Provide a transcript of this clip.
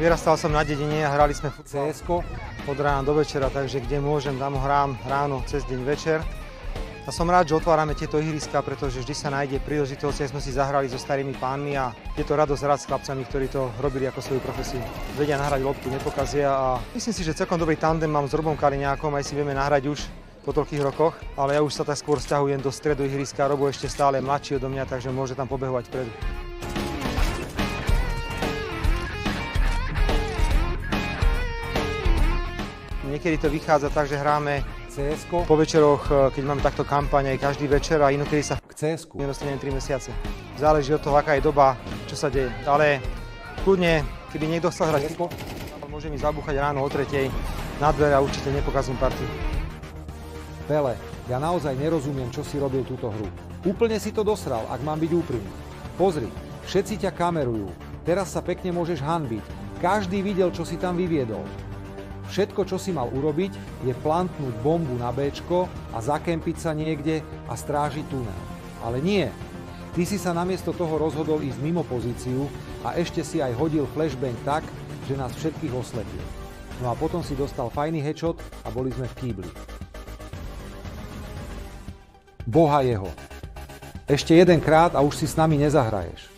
Vyrastal som na dedine a hrali sme CS-ko od rána do večera, takže kde môžem, tam hrám ráno, cez deň, večer. A som rád, že otvárame tieto ihriska, pretože vždy sa nájde príležitosť, aj sme si zahrali so starými pánmi a je to radosť hrať s chlapcami, ktorí to robili ako svoju profesiu. Vedia nahrať loptu, nepokazia a myslím si, že celkom dobrý tandem mám s Robom Kaliňákom, aj si vieme nahrať už po toľkých rokoch, ale ja už sa tak skôr sťahujem do stredu ihriska, Robo ešte stále mladší odo mňa, takže môže tam pobehovať vpredu. Niekedy to vychádza tak, že hráme CS-ko po večeroch, keď máme takto kampaň aj každý večer a inokedy sa k CS-ku nedostaneme 3 mesiace. Záleží od toho, aká je doba, čo sa deje. Ale kľudne, keby niekto chcel hrať CS-ko, môže mi zabúchať ráno o 3:00 na dvere a určite nepokazím partiu. Pele, ja naozaj nerozumiem, čo si robil túto hru. Úplne si to dosral, ak mám byť úprimný. Pozri, všetci ťa kamerujú. Teraz sa pekne môžeš hanbiť. Každý videl, čo si tam vyviedol. Všetko, čo si mal urobiť, je plantnúť bombu na Bčko a zakempiť sa niekde a strážiť tunel. Ale nie. Ty si sa namiesto toho rozhodol ísť mimo pozíciu a ešte si aj hodil flashbang tak, že nás všetkých oslepil. No a potom si dostal fajný headshot a boli sme v kýbli. Boha jeho. Ešte jedenkrát a už si s nami nezahraješ.